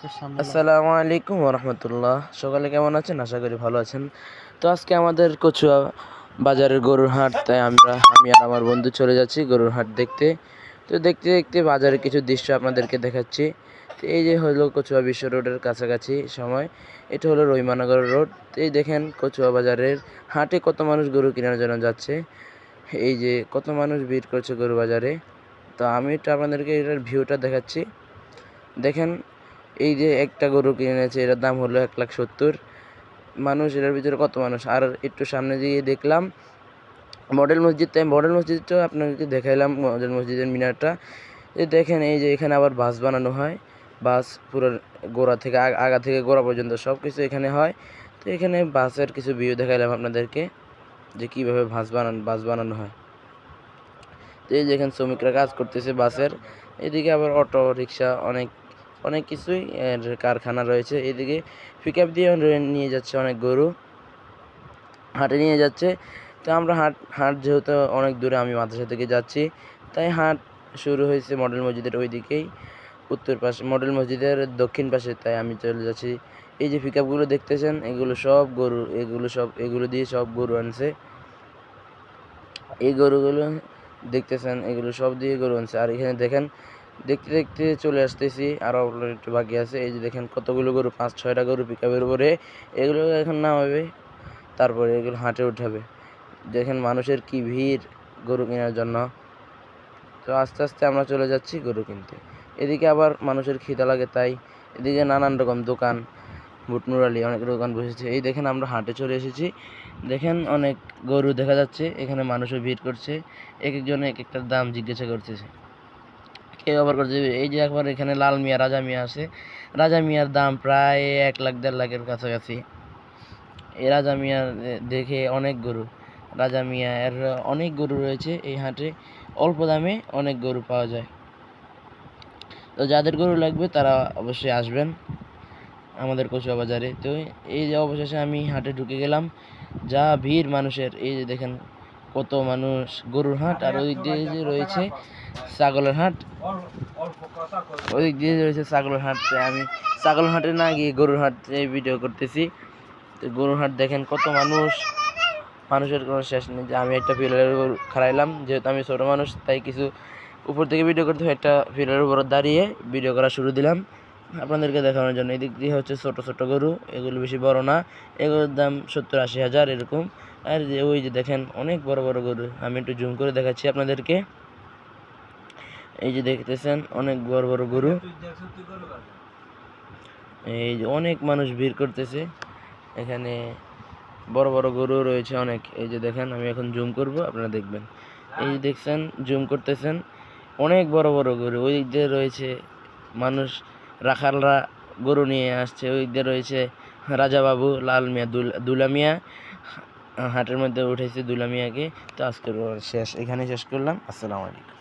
আসসালামু আলাইকুম রহমতুল্লাহ। সকালে কেমন আছেন? আশা করি ভালো আছেন। তো আজকে আমাদের কচুয়া বাজারের গরুর হাট, তাই আমি আর আমার বন্ধু চলে যাচ্ছি গরুর হাট দেখতে। তো দেখতে দেখতে বাজারের কিছু দৃশ্য আপনাদেরকে দেখাচ্ছি। তো এই যে হলো কচুয়া বিশ্ব রোডের কাছাকাছি সময়, এটা হলো রহিমানগর রোড। তো এই দেখেন কচুয়া বাজারের হাটে কত মানুষ গরু কেনার জন্য যাচ্ছে। এই যে কত মানুষ ভিড় করছে গরু বাজারে। তো আমি একটু আপনাদেরকে এটার ভিউটা দেখাচ্ছি। দেখেন, এই যে একটা গরু কিনেছে, এটার দাম হলো 1,70,000। মানুষ এটার ভিতরে কত মানুষ। আর একটু সামনে দিয়ে দেখলাম মডেল মসজিদ, তাই মডেল মসজিদটা আপনাদেরকে দেখাইলাম, মডেল মসজিদের মিনারটা। এই দেখেন, এই যে এখানে আবার বাস বানানো হয়। বাস পুরো গোড়া থেকে আগা থেকে গোড়া পর্যন্ত সব কিছু এখানে হয়। তো এখানে বাসের কিছু ভিউ দেখাইলাম আপনাদেরকে, যে কীভাবে বাস বানানো হয়। তো এই যেখানে শ্রমিকরা কাজ করতেছে বাসের। এদিকে আবার অটো রিক্সা অনেক কিছুই কারখানা রয়েছে। এদিকে পিকআপ দিয়ে নিয়ে যাচ্ছে অনেক গরু, হাটে নিয়ে যাচ্ছে। তো আমরা হাট যেহেতু অনেক দূরে, আমি মাদ্রাসা থেকে যাচ্ছি, তাই হাট শুরু হয়েছে মডেল মসজিদের ওই দিকেই, উত্তর পাশে, মডেল মসজিদের দক্ষিণ পাশে। তাই আমি চলে যাচ্ছি। এই যে পিকআপগুলো দেখতেছেন, এগুলো সব গরু, এগুলো দিয়ে সব গরু আনছে। এই গরুগুলো দেখতেছেন, এগুলো সব দিয়ে গরু আনছে। আর এখানে দেখেন, দেখতে দেখতে চলে আসতেছি, আরও একটু বাকি আছে। এই যে দেখেন কতগুলো গরু, 5-6টা গরু পিকআপের উপরে। এগুলো এখন নামাবে, তারপরে এগুলো হাটে উঠাবে। দেখেন মানুষের কি ভিড় গরু কেনার জন্য। তো আস্তে আস্তে আমরা চলে যাচ্ছি গরু কিনতে। এদিকে আবার মানুষের খিদা লাগে, তাই এদিকে নানান রকম দোকান, বুটনুরালি অনেক দোকান বসেছে। এই দেখেন আমরা হাটে চলে এসেছি। দেখেন অনেক গরু দেখা যাচ্ছে, এখানে মানুষের ভিড় করছে। এক একজনে এক একটার দাম জিজ্ঞাসা করতেছে, কেউ আবার করছে। এই যে একবার এখানে লাল মিয়া, রাজা মিয়া আছে। রাজা মিয়ার দাম প্রায় 1,00,000-1.5 লাখের কাছাকাছি। এই রাজা মিয়ার দেখে অনেক গরু, রাজা মিয়া এর অনেক গরু রয়েছে এই হাটে। অল্প দামে অনেক গরু পাওয়া যায়। তো যাদের গরু লাগবে তারা অবশ্যই আসবেন আমাদের কচুয়া বাজারে। তো এই যে অবশেষে আমি হাটে ঢুকে গেলাম। যা ভিড় মানুষের, এই যে দেখেন কত মানুষ। গরুর হাট, আর ওই দিক দিয়ে যে রয়েছে ছাগলের হাট, ওই দিক দিয়ে রয়েছে ছাগলের হাট। আমি ছাগলের হাটে না গিয়ে গরুর হাট ভিডিও করতেছি। তো গরুর হাট দেখেন কত মানুষের কোনো শেষ নেই। যে আমি একটা পিলারের উপর খাড়াইলাম, যেহেতু আমি ছোটো মানুষ, তাই কিছু উপর থেকে ভিডিও করতে হয়। একটা পিলারের উপর দাঁড়িয়ে ভিডিও করা শুরু দিলাম আপনাদেরকে দেখানোর জন্য। এদিক দিয়ে হচ্ছে ছোট ছোট গরু, এগুলো বেশি বড় না। এগুলোর দাম 70-80 হাজার এরকম। আর যে ওই যে দেখেন অনেক বড় বড় গরু, আমি একটু জুম করে দেখাচ্ছি আপনাদেরকে। এই যে দেখতেছেন অনেক বড় বড় গরু। এই যে অনেক মানুষ ভিড় করতেছে, এখানে বড় বড় গরু রয়েছে অনেক। এই যে দেখেন, আমি এখন জুম করব, আপনারা দেখবেন। এই যে দেখছেন, জুম করতেছেন, অনেক বড় বড় গরু। ওই দিক দিয়ে রয়েছে মানুষ, রাখালরা গরু নিয়ে আসছে। ওই দিক দিয়ে রয়েছে রাজাবাবু, লাল মিয়া, দুলা মিয়া হাটের মধ্যে উঠেছে দুলা মিয়াকে। তো আজকের শেষ, এখানে শেষ করলাম। আসসালামু আলাইকুম।